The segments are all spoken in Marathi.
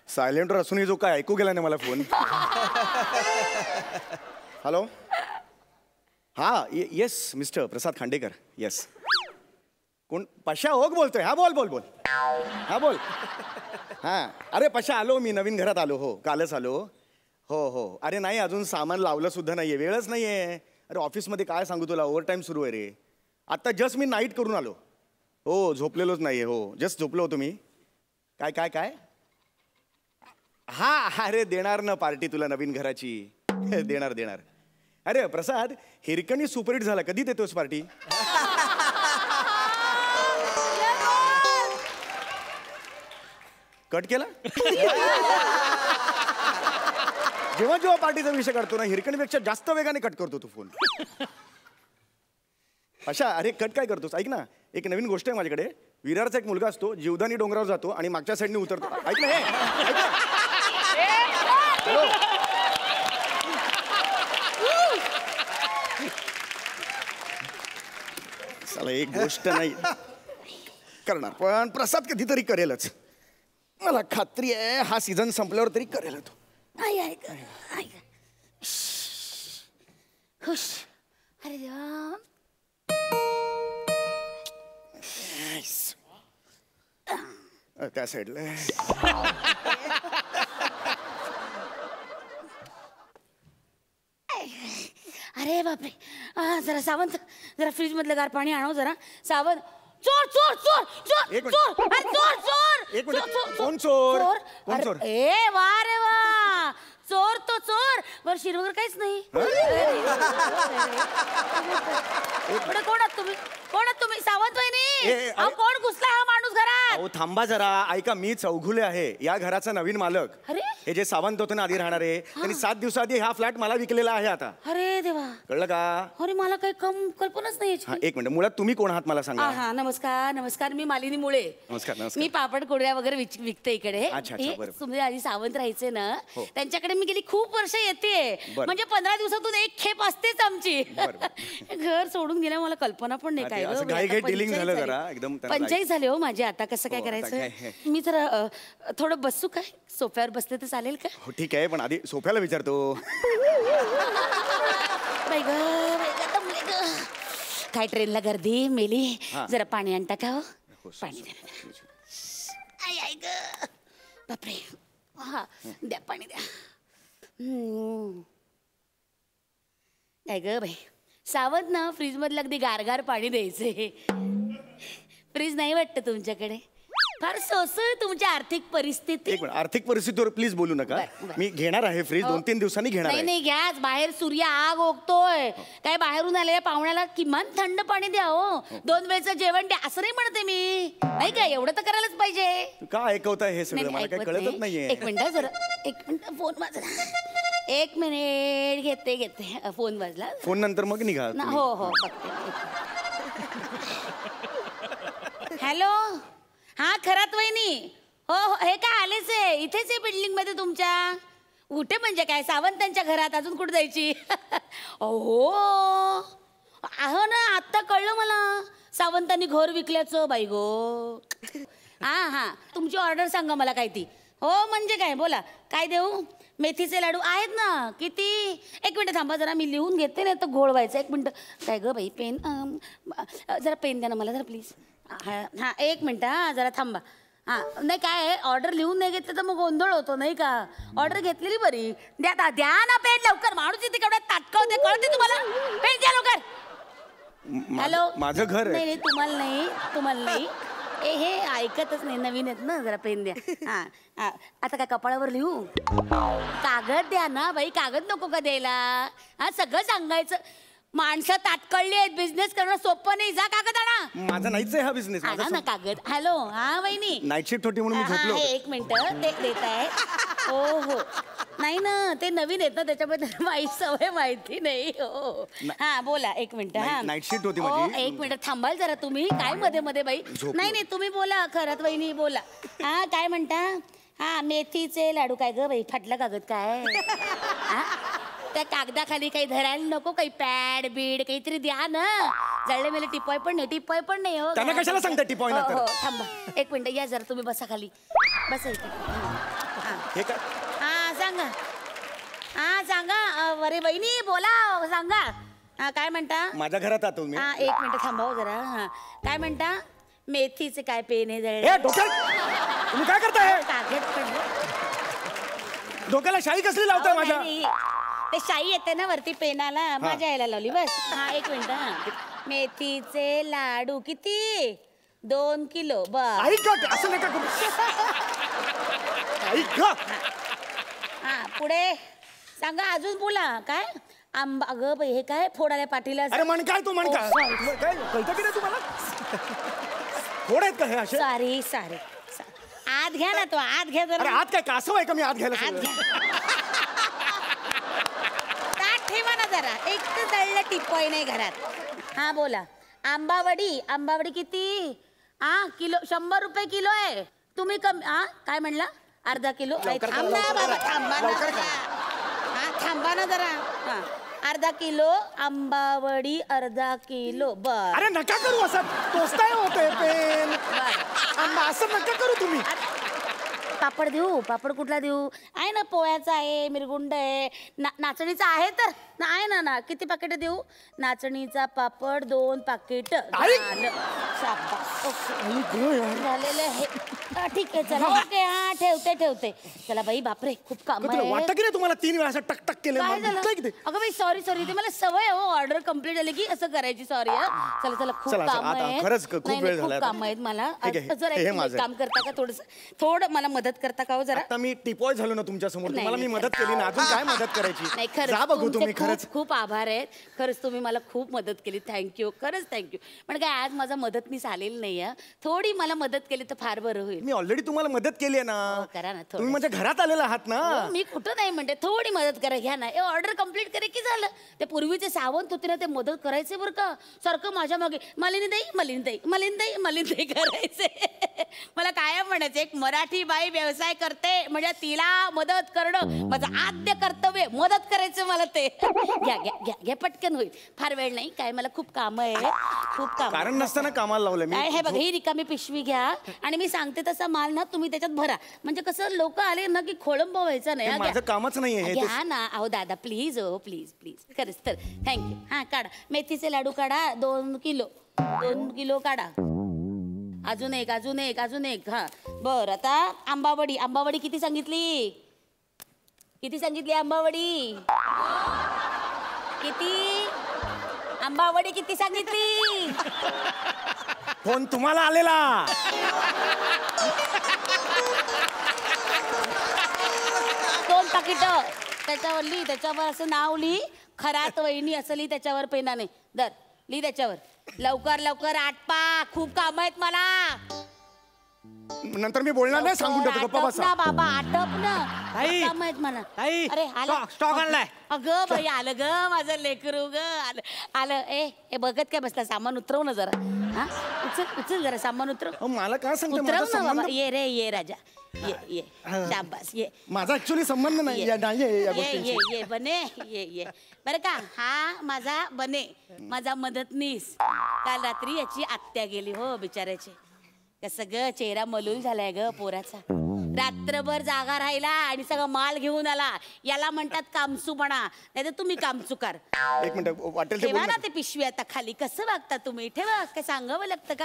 सायलेंटवर असूनही जो काय ऐकू गेला नाही मला फोन. हॅलो. हा येस मिस्टर प्रसाद खांडेकर. येस. कोण? पशा ओक बोलतोय. हा बोल बोल बोल. हा बोल. हां अरे पशा आलो मी, नवीन घरात आलो. हो कालच आलो. हो हो. अरे नाही अजून सामान लावलं सुद्धा नाही आहे, वेळच नाही आहे. अरे ऑफिसमध्ये काय सांगू तुला, ओव्हरटाईम सुरू आहे रे. आत्ता जस्ट मी नाईट करून आलो. हो झोपलेलोच नाही आहे. हो जस्ट झोपलो होतो मी. काय काय काय? हा अरे देणार ना पार्टी तुला नवीन घराची. देणार देणार. अरे प्रसाद हिरकणी सुपरहिट झाला, कधी देतोस पार्टी? कट केला. जेव्हा जेव्हा पार्टीचा विषय काढतो ना हिरकणीपेक्षा जास्त वेगाने कट करतो तू फोन. अशा अरे कट काय करतोस? ऐक ना, एक नवीन गोष्ट आहे माझ्याकडे. विरारचा एक मुलगा असतो, जीवदानी डोंगरावर जातो आणि मागच्या साईडने उतरतो. ऐक ना हे ऐक ना. चला एक गोष्ट नाही करणार, पण प्रसाद कधीतरी करेलच. मला खात्री आहे हा सीझन संपल्यावर तरी करेल तो. खुश. अरे देवा. त्या साईडला अरे बापरे. जरा सावंत, जरा फ्रीज मधलं गार पाणी आणव जरा. सावंत. चोर चोर चोर चोर एक मिनिट. चोर. अरे चोर चोर. एक मिनिट. कोण चोर? कोण चोर? ए वा रे वा. चोर तो चोर. वर शिर वगैरे काहीच नाही. कोण आहात तुम्ही? कोण आहात तुम्ही? सावंत वहिनी. कोण घुसला हा माणूस घरात? अहो थांबा जरा. ऐका मी चौघुले आहे, या घराचा नवीन मालक. अरे हे जे सावंत होते ना आधी राहणारे, त्यांनी 7 दिवसाआधी हा फ्लॅट मला विकलेला आहे आता. अरे देवा. कळलं का? अरे मला काही कल्पनाच नाही याची. हा एक मिनिट, मुळात तुम्ही कोण आहात मला सांगा. हा नमस्कार नमस्कार. मी मालिनी मुळे. नमस्कार नमस्कार. मी पापड कुरड्या वगैरे विकते इकडे. अच्छा, बरं. तुम्ही आधी सावंत राहायचे ना, त्यांच्याकडे मी गेली खूप वर्ष येते. म्हणजे 15 दिवसातून एक खेप असतेच आमची. घर सोडून गेल्या मला कल्पना पण नाही. काय डीलिंग झालं जरा एकदम. पंचायत झाले हो माझे. आता कसं काय करायचं? मी जरा थोडं बसू काय? सोफ्यावर बसले तर चालेल का? हो ठीक आहे, पण आधी सोफ्याला विचारतो. बाई ग दमले ग. काय ट्रेनला गर्दी मेली. जरा पाणी आणता का हो? पाणी द्या. आई ग बापरे. हा द्या पाणी द्या. काय ग बाई सावंत ना, फ्रीज मधलं अगदी गारगार पाणी द्यायचंय. फ्रीज नाही वाटतं तुमच्याकडे? फार सोसं तुमची आर्थिक परिस्थिती. एक मिनिट, आर्थिक परिस्थितीवर प्लीज बोलू नका. मी घेणार आहे फ्रीज, 2-3 दिवसांनी घेणार आहे. नाही घ्याच. बाहेर सूर्य आग ओकतोय. काय बाहेरून आलेल्या पाहुण्याला किमान थंड पाणी द्या हो. 2 वेळचं जेवण द्या असं नाही म्हणते मी. नाही काय एवढं तर करायलाच पाहिजे. का ऐकवताय हे सगळं? मला काही कळतच नाहीये. एक मिनिट जरा. एक मिनिट फोन वाजला. 1 मिनिट घेते. फोन वाजला. फोन नंतर मग निघा. हो हॅलो. हा खरात वहिनी. हो हे काय आलेच आहे? इथेच आहे बिल्डिंग मध्ये तुमच्या. कुठे म्हणजे काय? सावंतांच्या घरात. अजून कुठे जायची? हो ना, आत्ता कळलं मला सावंतांनी घर विकल्याचं. बाई गो. हा तुमची ऑर्डर सांगा मला काय ती. हो म्हणजे काय बोला. काय देऊ? मेथीचे लाडू आहेत ना. किती? 1 मिनिट थांबा जरा, मी लिहून घेते ना तर घोळ व्हायचं. 1 मिनिट. काय ग बाई पेन? जरा पेन द्या ना मला जरा प्लीज. हा 1 मिनिट. जरा थांबा. नाही काय ऑर्डर लिहून नाही घेतलं तर मग गोंधळ होतो नाही का? ऑर्डर घेतलेली बरी. द्या ना पेन लवकर. माणूस इथे केवढ्या ताटकवते कळते तुम्हाला? पेन द्या लवकर. हॅलो. माझं घर. नाही तुम्हाला नाही. हे ऐकतच नाही. नवीन आहेत ना. जरा पेन द्या. आता काय कपाळावर लिहू? कागद द्या ना बाई. कागद नको का द्यायला? सगळं सांगायचं. माणसं ताटकळली आहेत. बिझनेस करणं सोपं नाही. जा कागद आणा. माझा नाहीच आहे हा बिझनेस. ना कागद. हॅलो. हा वहिनी नाईट शिफ्ट होती म्हणून मी झोपलो. 1 मिनिट ते देत आहे. हो नाही ना ते नवीन आहेत ना त्याच्याबद्दल माहीत सवय माहिती नाही हो. हा बोला एक मिनिट हा नाईट शिफ्ट होती हो, माझी. एक मिनिट थांबाल जरा तुम्ही काय मध्ये मध्ये बाई नाही नाही तुम्ही बोला खरंच वहिनी बोला. हा काय म्हणता हा मेथीचे लाडू काय ग बाई फाटलं कागद काय हा? त्या कागदाखाली काही धरायला नको काही पॅड बीड काहीतरी द्या ना. जळले मेले टिपॉय पण नाही हो. त्यांना कशाला सांगता टिपॉय हो, नंतर? हो थांबा एक मिनिट या जरा तुम्ही बसा खाली बसा इथे. हा हे काय हा सांगा हा सांगा अरे बहिणी बोला सांगा हा काय म्हणता माझ्या घरात आहात तुम्ही? हा एक मिनिट थांबाव जरा हा काय म्हणता मेथीचे काय पेन आहे ए जळले डोक्यात तुम्ही काय करताय? कागद पडलं डोक्याला शाई कसली लावताय अहो, माझ्या? नाही, ते शाई येते ना वरती पेनाला माझ्या यायला लावली बस हा एक मिनिट हा मेथीचे लाडू किती 2 किलो बर ऐक असं नका करू. ऐक हा पुढे सांगा अजून बोला काय आंबा अगं बाई हे काय फोडाल्या पाठीला अरे म्हण काय तू म्हण काय काय कळतं की नाही तुम्हाला? फोड आहेत का हे असे? सॉरी सॉरी आत घ्या ना तो आत घ्या अरे जरा आत काय कासव आहे का मी आत घ्यायला आत सगळं? घ्या ताट ठेवा ना जरा एक तर जळलं टिपॉय नाही घरात हा बोला आंबावडी किती हा किलो 100 रुपये किलो आहे तुम्ही कमी हा काय म्हणला अर्धा किलो लवकर करा, थांब ना लवकर बाबा करा. थांबा ना लवकर जरा. हा थांबा ना जरा हा अर्धा किलो आंबावडी अर्धा किलो बर अरे नका करू असं टोचताय होते पेन बर आंबा असं नका करू तुम्ही. पापड देऊ पापड कुठला देऊ आहे ना पोळ्याचा आहे मिरगुंड आहे नाचणीचा आहे तर आहे ना किती पाकिट देऊ नाचणीचा पापड 2 पाकिट झालेलं आहे हा, ठीक आहे चला ओके हा ठेवते चला बाई बापरे खूप काम आहे वाटतं की नाही तुम्हाला 3 वेळा असं टक टक केलं काय मला दिसतंय की ते? झालं अगं बाई सॉरी ते मला सवय हो ऑर्डर कम्प्लीट झाली की असं करायची सॉरी चला खूप चला, काम आता आहे खरंच खूप वेळ झालाय आता. काम आहेत मला ठीक आहे, जरा हे एक माझं. काम करता का थोडं मला मदत करता का हो जरा आता मी टिपॉय झालो ना तुमच्या समोर नाही, तुम्हाला मी नाही, मदत केली ना अजून काय मदत नाही करायची? खरंच जा बघू तुमचे तुम्ही खरंच. खूप आभार आहेत खरंच तुम्ही मला खूप मदत केली थँक्यू खरंच थँक्यू पण काय आज माझा मदतनीस आलेली नाही थोडी मला मदत केली तर फार बरं होईल मी ऑलरेडी तुम्हाला मदत केली आहे ना. हो, करा ना थोडं. तुम्ही माझ्या घरात आलेला आहात ना. हो, मी कुठं नाही म्हणते थोडी मदत करा घ्या ना ऑर्डर कम्प्लीट करे की झालं ते पूर्वीचे सावंत होते ना ते मदत करायचे बरं का सारखं माझ्या मागे मलिनताई करायचे मला कायम म्हणायचे एक मराठी बाई व्यवसाय करते म्हणजे तिला मदत करणं माझं आद्य कर्तव्य मदत करायचं मला ते घ्या पटकन होईल फार वेळ नाही काय मला खूप काम आहे खूप काम कारण नसताना कामाला लावलं काय हे मी. बघा ही रिकामी पिशवी घ्या आणि मी सांगते तसा माल ना तुम्ही त्याच्यात भरा म्हणजे कसं लोक आले ना की खोळंब व्हायचा नाही हे हा, माझं घ्या. कामच नाहीये हे. घ्या ना अहो दादा प्लीज हो प्लीज खरंच तर थँक्यू हा काढा मेथीचे लाडू काढा 2 किलो काढा अजून एक हा बर आता आंबावडी किती सांगितली आंबावडी किती सांगितली फोन तुम्हाला आलेला. दोन पाकिट त्याच्यावर असं नाव लिही खरात वहिनी असं लिही त्याच्यावर पेनाने दर लिही त्याच्यावर लवकर आटपा खूप काम आहेत मला नंतर मी बोलणार नाही सांगून देतो गप्पा आटप बसा. ना बाबा आटप ना आई, काम आहेत मला आई, अरे आला स्टॉक आणलाय. अगं बाई आलं ग माझं लेकरू ग आलं ए बघत काय बसला सामान उतरव ना जरा हा उचल जरा सामान उतरव अहो, मला काय सांगते उतरव माझा ना बाबा संबंध ये राजा ये शाबास ये माझा ऍक्च्युअली संबंध नाही ये. नाहीये या ये गोष्टींशी. ये बने ये बरं का हा माझा बने माझा मदतनीस काल रात्री याची आत्या गेली हो बिचाऱ्याची कसं ग चेहरा मलूल झालाय ग पोराचा रात्रभर जागा राहिला आणि सगळं माल घेऊन आला याला म्हणतात कामचूपणा नाही तर तुम्ही कामचुकार एक मिनिट वाटेल ते ठेवा बोल ना ना. ते पिशवी आता खाली कसं वागता तुम्ही ठेवा काय सांगावं लागतं का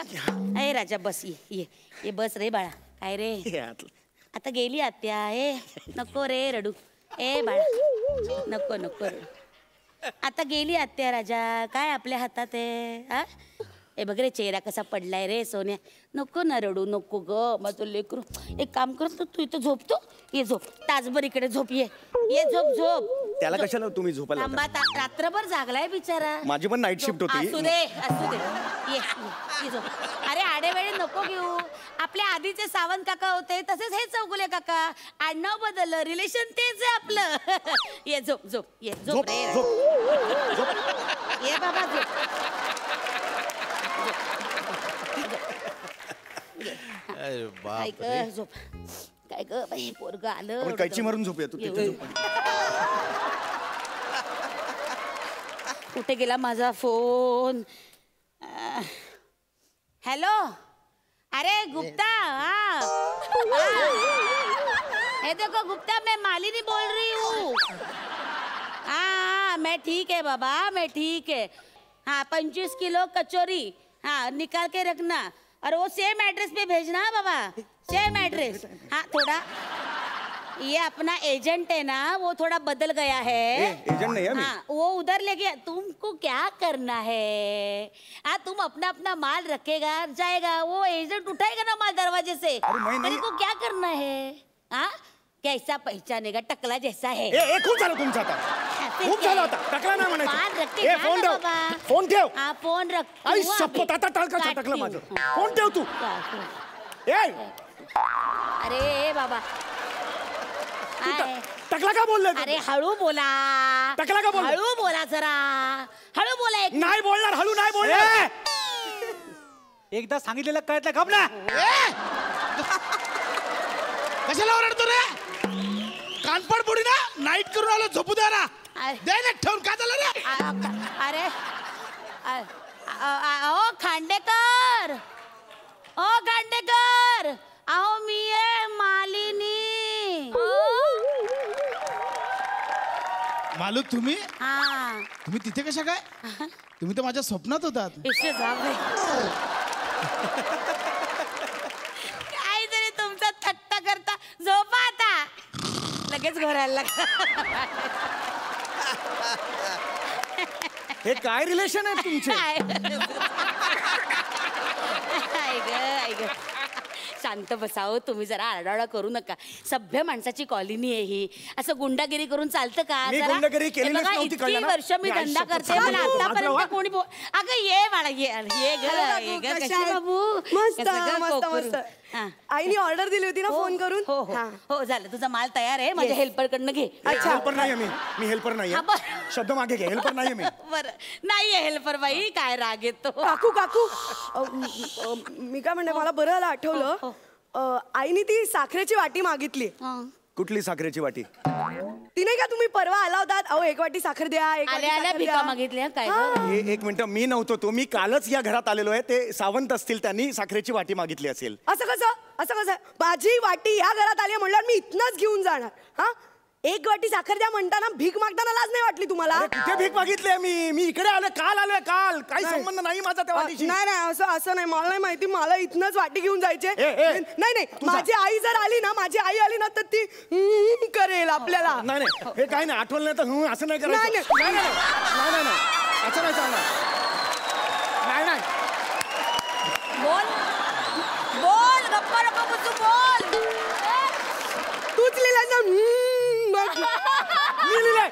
अरे राजा बस ये बस रे बाळा काय रे हे आतलं. आता गेली आत्या ए नको रे रडू ए बाळा नको रडू आता गेली आत्या राजा काय आपल्या हातात आहे हा ए बघ रे चेहरा कसा पडलाय रे सोन्या नको ना रडू नको ग माझं लेकरू एक काम करतो तू इथं झोपतो ये झोप तासभर इकडे झोप ये झोप त्याला कशाला तुम्ही झोपायला थांबा रात्रभर जागलाय बिचारा माझी पण नाईट शिफ्ट होती. असू दे ये झोप अरे आडे वेळे नको घेऊ आपल्या आधीचे सावंत काका होते तसेच हे चौगुले काका. आडनाव बदललं, रिलेशन तेच आहे आपलं. ये झोप झोप, ये झोप झोप रे. झोप. ये बाबा झोप. अरे काय बाप ग झोप. काय ग बाई पोरग आलं. आपण कैची मारून झोपूया तू तिथे झोप. कुठे गेला माझा फोन. हेलो, अरे गुप्ता. हाँ ये देखो गुप्ता, मैं मालिनी बोल रही हूँ. हाँ मैं ठीक है बाबा, मैं ठीक है. हाँ 25 किलो कचौरी हाँ निकाल के रखना और वो सेम एड्रेस पे भेजना बाबा. Same address. हाँ थोड़ा ये अपना एजेंट है ना वो थोड़ा बदल गया है. एजेंट नहीं है. हाँ वो उधर लेके. तुमको क्या करना है. हाँ तुम अपना अपना माल रखेगा जाएगा, वो एजेंट उठाएगा ना माल दरवाजे से. तेरे को क्या करना है. हाँ कैसा पहचानेगा, टकला जैसा है. खूप झालं तुमचं आता. खूप झालं आता. टकला नाही म्हणायचं. माल रखे फोन ठेव. बाबा. फोन ठेव. हाँ फोन रख. आई शपथ आता टाळका टकलं माझं. फोन ठेव तू. अरे बाबा टकला का बोलला. अरे हळू बोला. टकला का बोलला. हळू बोला जरा. हळू बोला. नाही बोलणार, हळू नाही बोलणार. एकदा सांगितलेलं कळत नाही. गप ना. कशाला ओरडतो रे. कानपड बुडी ना. नाईट करून आलो, झोपू द्या ना. दे ना ठेवून. काय झालं रे. अरे ओ खांडेकर. ओ खांडेकर अहो मी आहे मालिनी. मालू तुम्ही हा तुम्ही तिथे कशा काय. तुम्ही तर माझ्या स्वप्नात होतात. काहीतरी तुमचा थट्टा करता. झोपा आता. लगेच घोरायला लागला. हे काय रिलेशन आहे तुमचे. शांत बसावं तुम्ही, जरा आरडाओरडा करू नका. सभ्य माणसाची कॉलनी आहे ही. असं गुंडागिरी करून चालतं का. मी गुंडागिरी केलेलीच हे बघा, नव्हती, इतकी कळलं ना? वर्ष मी मी धंदा आयुष्यात करते पण फसवलं. आतापर्यंत कोणी अगं ये बाळा ये ग कशी बाबू. मस्त कसं ग मस्त कोकरू? मस्त. हा. आईने ऑर्डर दिली होती ना फोन करून. हो हो हो झालं. तुझा माल तयार आहे. माझ्या हेल्पर कडनं घे. हेल्पर नाही मी हेल्पर नाही. हा, बरं. शब्द मागे घे. हेल्पर नाही मी. बरं नाहीये हेल्पर बाई. काय राग येतो. काकू काकू मी काय म्हणते, मला बरं आठवलं. आईने ती साखरेची वाटी मागितली. कुठली साखरेची वाटी. ती नाही का तुम्ही परवा आला होतात. अहो 1 वाटी साखर द्या. 1 वाटी आल्या आल्या साखर भिका द्या. मागितल्या काय हा. गं? एक मिनिट, मी नव्हतो तो. मी कालच या घरात आलेलो आहे. ते सावंत असतील, त्यांनी साखरेची वाटी मागितली असेल. असं कसं माझी वाटी या घरात आली म्हणल्यावर मी इथनच घेऊन जाणार. हा 1 वाटी साखर द्या म्हणताना भीक मागताना लाज नाही वाटली तुम्हाला. अरे कुठे भीक मागितली मी इकडे आलोय. काल आलोय. काल काही संबंध नाही माझा त्या वाटीशी. नाही असं नाही. मला नाही माहिती. मला इथनच वाटी घेऊन जायचे. नाही तुझा. माझी आई जर आली ना, माझी आई आली ना तर ती करेल आपल्याला. नाही हे काय नाही. आठवलं नाही तर असं नाही करायचं. नाही असं नाही चालणार. नाही बोल बोल गप्पा नको बसू. बोल तूच लिहिलं ना. मी लिहिलंय.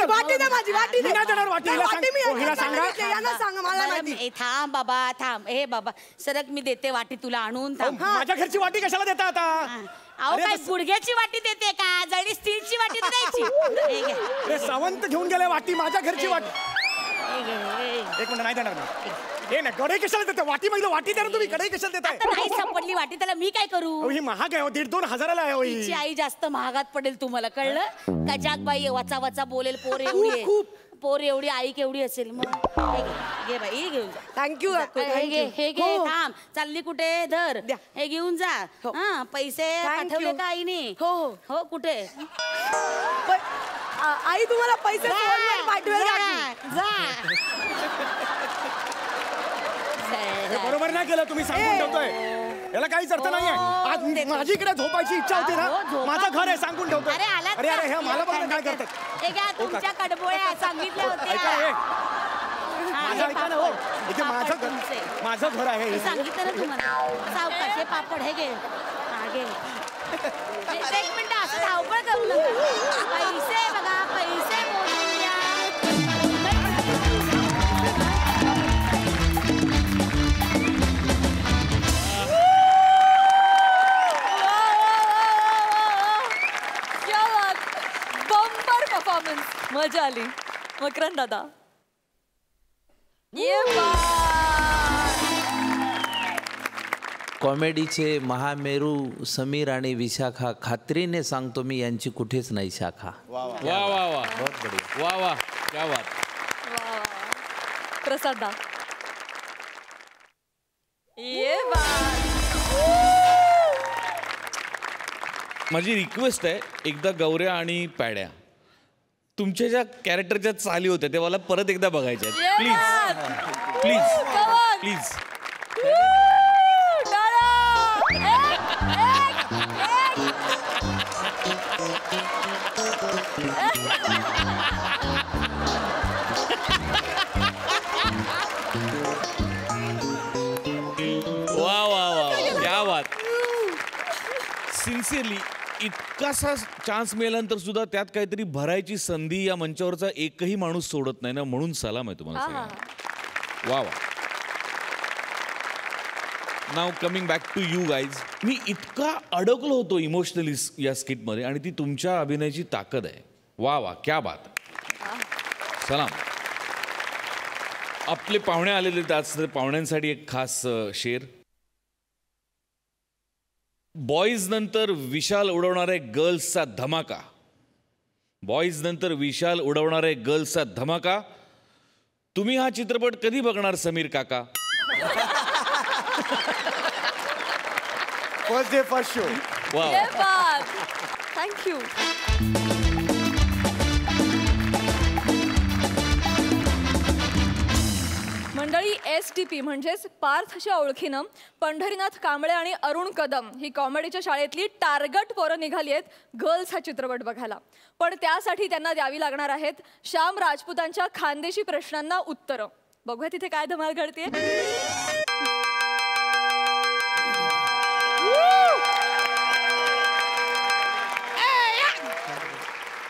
वाटी दे माझी. वाटी मी नाही देणार वाटी. हिला सांग. हिला सांगा. यांना सांगा. मला माहिती. ए, थांब बाबा थांब. हे बाबा सरक मी देते वाटी तुला आणून. थांब. माझ्या घरची वाटी कशाला देता आता. अहो अरे काय बस. गुडघ्याची वाटी देते का. जळी स्टीलची वाटी तर द्यायची. हे घे. अरे सावंत घेऊन गेले वाटी. माझ्या घरची वाटी. हे घे, हे. एक मिनिट नाही देणार मी. हे नाही कढई कशाला देता. वाटी मागली वाटी द्या ना तुम्ही. कढई कशाला देताय. आता नाही सापडली वाटी त्याला मी काय करू. अहो, ही महाग आहे. 1,500-2,000 हजाराला आहे. तिची आई जास्त महागात पडेल तुम्हाला कळलं का. जागबाई वाचा वाचा बोलेल. पोर एवढी आहे. पोर एवढी आई केवढी असेल. मग हे घे बाई घेऊन जा. थँक्यू हे घे. थांब. चालली कुठे. धर द्या. हे घेऊन जा. हा पैसे पाठवले का आईने. हो हो कुठे. आई तुम्हाला पैसे फोनवर पाठवेल जा, काकी. हे बरोबर नाही केलं तुम्ही. सांगून ठेवतोय. याला काहीच अर्थ नाहीये. आज माझी इकडे झोपायची इच्छा होती ना. माझं घर आहे. सांगून ठेवतोय. अरे आलात अरे का? हे मला बघा काय करतात. हे घ्या तुमच्या कडबोळ्या सांगितल्या ऐका हे. होत्या. माझं ऐका ना हो. इथे माझं घर आहे. मी सांगितलं ना तुम्हाला. सावकाश हे पापड हे घे. हा घे. एक मिनिट असं धावपळ करू नका. पैसे बघा पैसे मोजून द्या. कॉंग्रॅच्युलेशन, मजा आली. मकरंद दादा, ये कॉमेडीचे महामेरू समीर आणि विशाखा, खात्रीने सांगतो मी, यांची कुठेच नाही शाखा. वा वा वा, बहुत बढिया. वा वा, क्या बात. प्रसाद दा, ये माझी रिक्वेस्ट आहे, एकदा गौऱ्या आणि पॅड्या तुमच्या ज्या कॅरेक्टरच्या चाली होत्या त्या मला परत एकदा बघायच्या आहेत. Please please please. वा वा वा, क्या बात. सिन्सिअरली इतकासा चान्स मिळाल्यानंतर सुद्धा त्यात काहीतरी भरायची संधी या मंचावरचा एकही माणूस सोडत नाही ना, म्हणून सलाम आहे तुम्हाला सगळ्यांना. वा वा. Now coming back to you guys, मी इतका अडकलो होतो इमोशनली या स्किटमध्ये, आणि ती तुमच्या अभिनयाची ताकद आहे. वा वा, क्या बात. सलाम. आपले पाहुणे आलेले, त्याच पाहुण्यांसाठी एक खास शेर. बॉईज नंतर विशाल उडवणारे गर्ल्सचा धमाका, बॉईज नंतर विशाल उडवणारे गर्ल्सचा धमाका. तुम्ही हा चित्रपट कधी बघणार समीर काका? First day first show. वा. थँक्यू. मंडळी, STP म्हणजेच पार्थच्या ओळखीनं पंढरीनाथ कांबळे आणि अरुण कदम ही कॉमेडीच्या शाळेतली टार्गट पोरं निघाली आहेत गर्ल्स हा चित्रपट बघायला. पण त्यासाठी त्यांना द्यावी लागणार आहेत श्याम राजपूतांच्या खानदेशी प्रश्नांना उत्तरं. बघूया तिथे काय धमाल घडते.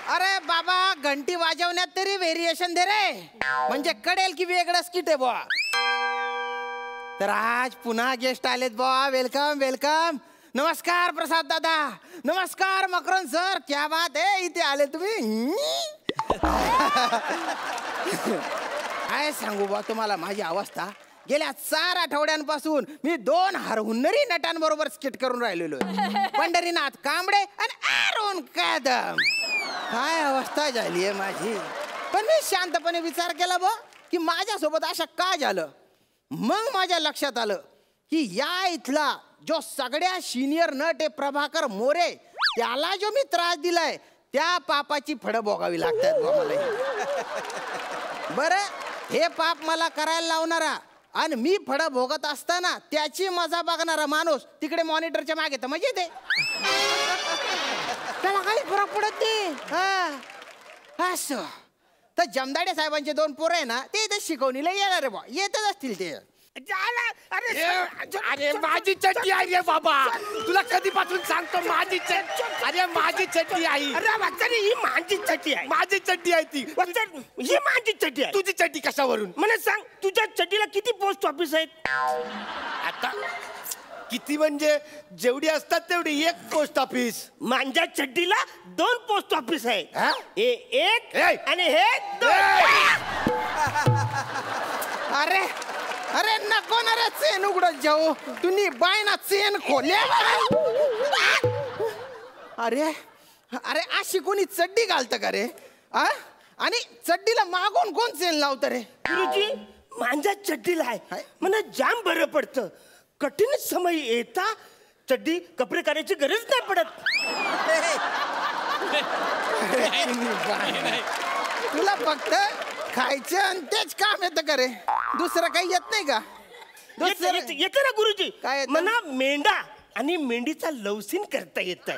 अरे बाबा, घंटी वाजवण्यात तरी व्हेरिएशन दे रे, म्हणजे कळेल की वेगळं स्किट आहे बुवा. तर आज पुन्हा गेस्ट आलेत बुवा. Welcome welcome. नमस्कार प्रसाद दादा, नमस्कार मकरंद सर, क्या बात आहे, इथे आले तुम्ही. काय सांगू बुवा तुम्हाला माझी अवस्था. गेल्या 4 आठवड्यांपासून मी 2 हरहुन्नरी नटांबरोबर स्किट करून राहिलेलो आहे. पंढरीनाथ कांबळे आणि अरुण कदम. काय अवस्था झाली आहे माझी. पण मी शांतपणे विचार केला बा की माझ्यासोबत असं का झालं. मग माझ्या लक्षात आलं की या इथला जो सगळ्या सिनियर नट आहे प्रभाकर मोरे, त्याला जो मी त्रास दिलाय त्या पापाची फळं भोगावी लागतात मला. बरं, हे पाप मला करायला लावणारा आणि मी फळं भोगत असताना त्याची मजा बघणारा माणूस तिकडे मॉनिटरच्या मागे तर म्हणजे ते त्याला काही फरक पडत नाही. असं तर जमदाडे साहेबांचे 2 पोरं आहे ना, ते इथे शिकवणीला येणार आहे बा, येतच असतील ते. अरे माझी चड्डी आहे रे बाबा, तुला कधीपासून सांगतो माझी चड्डी. अरे माझी चड्डी आहे. अरे ही माझी चड्डी आहे. माझी चड्डी आहे ती. ही माझी चड्डी आहे. तुझी चड्डी कशावरून मला सांग. तुझ्या चड्डीला किती पोस्ट ऑफिस आहेत आता? किती म्हणजे जेवढी असतात तेवढी एक पोस्ट ऑफिस. माझ्या चड्डीला 2 पोस्ट ऑफिस आहे. एक आणि हे 2. अरे अरे नको ना रे, चेन उघडत जाऊ. तुम्ही बाय ना चेन खोले. अरे अरे अशी कोणी चड्डी घालतं का रे? आणि चड्डीला मागून कोण चेन लावतं रे? गुरुजी, माझ्या चड्डीला आहे मला जाम बरं पडतं. कठीण समय येता चड्डी कपडे करायची गरज नाही पडत. तुला फक्त खायचं आणि तेच काम येतं का रे? दुसरं काही येत नाही का? येतं ना गुरुजी. काय मला मेंढा आणि मेंढीचा लवसीन करता येत.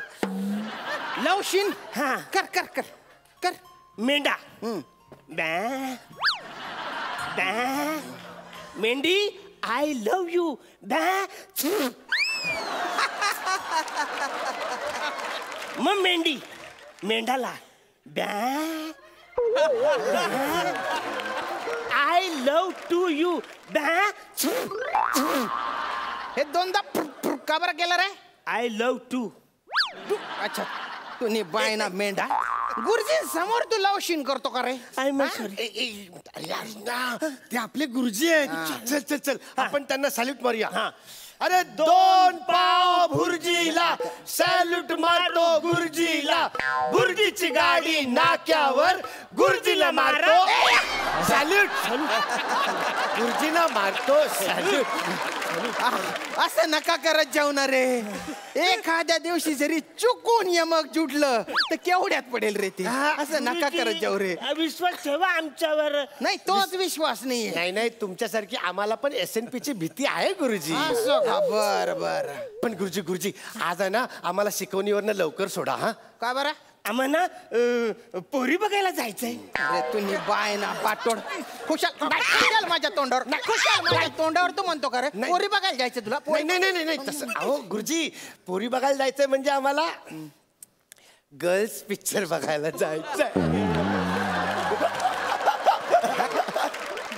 लवशीन? हा, कर कर कर कर. मेंढा बॅ बॅ. मेंढी आय लव यू बॅ. मग मेंढी मेंढाला बॅ. आय लव टू यू बॅ. हे 2दा का बरं केलं रे? I love to. अच्छा, तुम्ही बाय ना मेंढा. गुरुजी समोर तू लावशीन करतो का रे? ते आपले गुरुजी आहेत. चल चल चल आपण त्यांना सॅल्यूट मारूया. अरे 2 पाव भुर्जीला सॅल्यूट मारतो गुरुजीला. भुर्जीची गाडी नाक्यावर गुरुजीला मारतो सॅल्यूट. गुरुजीला मारतो सॅल्यूट. असं नका करत जाऊ ना रे. एखाद्या दिवशी जरी चुकून यमक जुटलं तर केवढ्यात पडेल रे ते. असं नका करत जाऊ रे. विश्वास ठेवा आमच्यावर. नाही तोच विश्वास नाहीये. नाही नाही तुमच्यासारखी आम्हाला पण SNP ची भीती आहे गुरुजी. बर बर. पण गुरुजी आज आहे ना आम्हाला शिकवणीवरनं लवकर सोडा. हा का बरं? आम्हाला पोरी बघायला जायचंय. अरे तुम्ही बाय ना पाटोड. खुशाल माझ्या तोंडावर. खुशाल माझ्या तोंडावर तू म्हणतो का रे? पोरी बघायला जायचं तुला? नाही तसं. अहो गुरुजी पोरी बघायला जायचंय म्हणजे आम्हाला गर्ल्स पिक्चर बघायला जायचंय.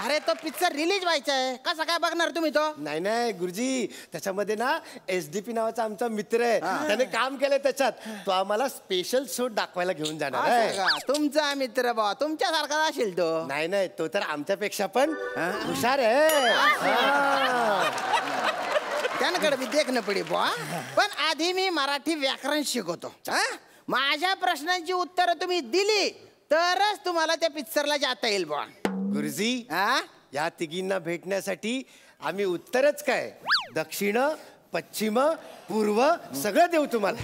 अरे तो पिक्चर रिलीज व्हायचा आहे. कसा काय बघणार तुम्ही तो? नाही गुरुजी त्याच्यामध्ये ना SDP नावाचा आमचा मित्र आहे. त्याने काम केलंय त्याच्यात. तो आम्हाला स्पेशल शो दाखवायला घेऊन जाणार आहे. तुमचा मित्र बा तुमच्यासारखा असेल तो. नाही तो तर आमच्यापेक्षा पण हुशार आहे. त्याकडे मी देखणं पडे बुवा. पण आधी मी मराठी व्याकरण शिकवतो. माझ्या प्रश्नांची उत्तरं तुम्ही दिली तरच तुम्हाला त्या पिक्चरला जाता येईल बुवा. गुरुजी या तिघींना भेटण्यासाठी आम्ही उत्तरच काय दक्षिण पश्चिम पूर्व सगळं देऊ तुम्हाला.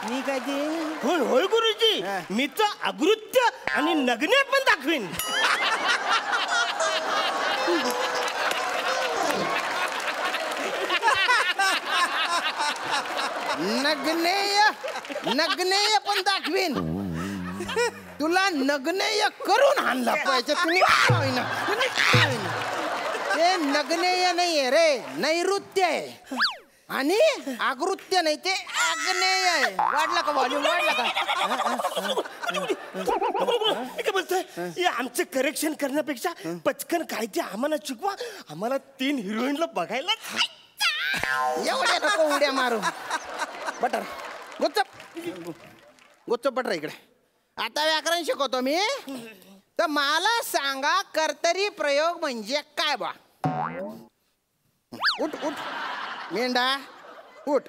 मी काय ते? होय गुरुजी मी तर अकृत्य आणि नग्न पण दाखवीन. नग्नेय पण दाखवीन. तुला नग्नेय करून आणला पाहिजे. ते नग्नेय नाहीये रे, नैऋत्य आहे. आणि आकृत्य नाही ते आग्नेय आहे. वाढला का व्हॉल्यूम? वाढला का? काय बोलतोय? आमचं करेक्शन करण्यापेक्षा पचकन काय ते आम्हाला शिकवा. आम्हाला 3 हिरोईनला बघायला एवढ्या नको उड्या मारू. बटर गुच्चप बटर इकडे. आता व्याकरण शिकवतो मी. तर मला सांगा कर्तरी प्रयोग म्हणजे काय बा? उठ मेंढा उठ.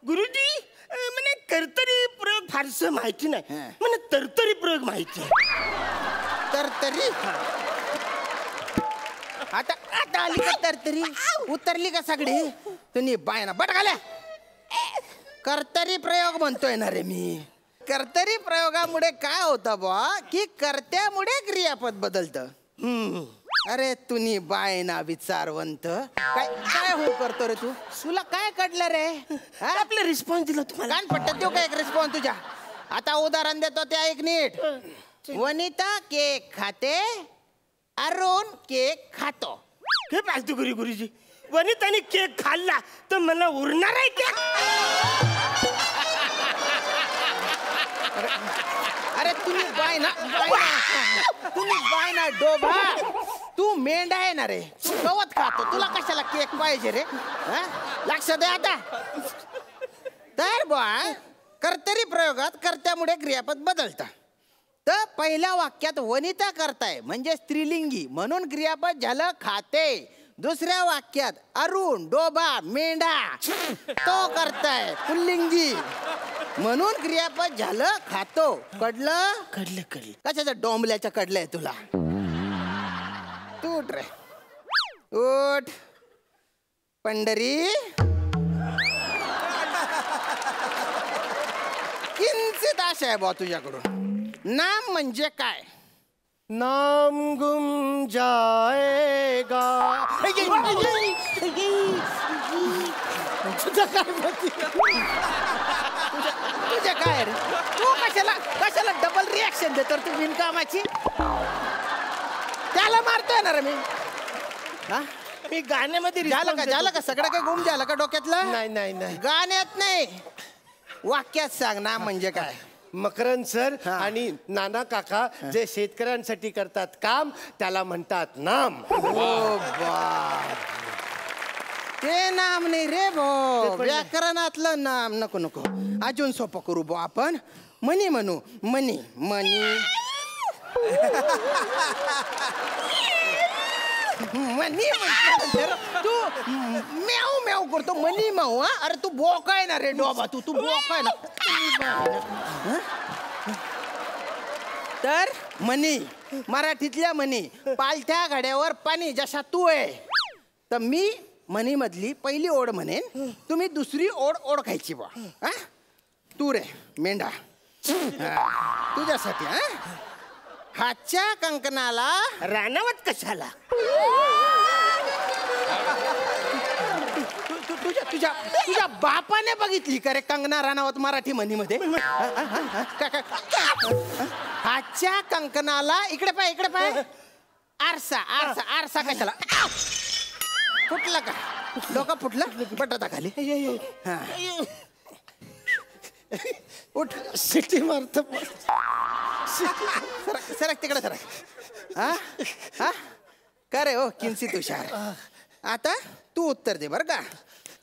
गुरुजी म्हणे कर्तरी प्रयोग फारसं माहिती नाही. म्हणे तरतरी प्रयोग माहिती. तरतरी आता आली का तरतरी? उतरली का सगळी? तुम्ही बाय ना बट घाल्या. कर्तरी प्रयोग म्हणतोय ना रे मी. कर्तरी प्रयोगामुळे काय होतं बुवा की कर्त्यामुळे क्रियापद बदलतं. अरे तुम्ही बाय ना विचारवंत. काय हो करतो रे तू? तुला काय कळलं रे? आपला रिस्पॉन्स दिला तुम्हाला. कान पट्ट्यात देऊ का एक रिस्पॉन्स तुझ्या? आता उदाहरण देतो ते ऐक नीट. वनिता केक खाते, अरुण केक खातो. हे पालतू गुरुजी वनिताने केक खाल्ला तर मला उरणार आहे केक. अरे तुम्ही बाय ना डोबा. तू मेंढा आहे ना रे. तू गवत खातो. तुला कशाला केक पाहिजे रे? लक्ष दे आता. तर बा कर्तरी प्रयोगात कर्त्यामुळे क्रियापद बदलतं. तर पहिल्या वाक्यात वनिता करताय म्हणजे स्त्रीलिंगी म्हणून क्रियापद झालं खाते. दुसऱ्या वाक्यात अरुण डोबा मेंढा तो करताय पुल्लिंगी म्हणून क्रियापद झालं खातो. कळलं? कशाच्या डोंबल्याच्या कडलंय तुला? तू उठ रे उठ. पंढरी किंचित आशा आहे बा तुझ्याकडून. नाम म्हणजे काय? नाम गुम जाएगा. तुझ्या काय रे? तू कशाला डबल रिॲक्शन देतो तू बिनकामाची? त्याला मारतोय ना रे मी. मी गाण्यामध्ये झालं का सगळं काही गुम झालं का डोक्यातलं? नाही गाण्यात नाही वाक्यात सांग ना म्हणजे काय. मकरंद सर आणि नाना काका जे शेतकऱ्यांसाठी करतात काम त्याला म्हणतात नाम. ते नाम नाही रे भो, व्याकरणातलं नाम. नको नको, अजून सोपं करू भो आपण. मनी म्हणू. मनी मनी मनी म्हटलं तू म्याऊ म्याऊ करतो. मनी माऊ. हा अरे तू बोकाय ना रे डोबा, तू बोकाय ना. तर मनी, मराठीतल्या मनी, पालथ्या घड्यावर पाणी जशा तू आहे. तर मी मनी मधली पहिली ओढ म्हणेन, तुम्ही दुसरी ओढ ओळखायची बा. तू रे मेंढा, तुझ्यासाठी. हातच्या कंकणाला रानावत कशाला? तुझ्या बापाने बघितली का रे कंगना राणावत मराठी म्हणीमध्ये? हातच्या कंकणाला इकडे पाय. आरसा आरसा आरसा कशाला? फुटला का? डोका फुटलं? बटाटा खाली. उठ. सिटी मारत. सरक तिकडे सरक. हा का रे हो किंचित हुशार. आता तू उत्तर दे बर का.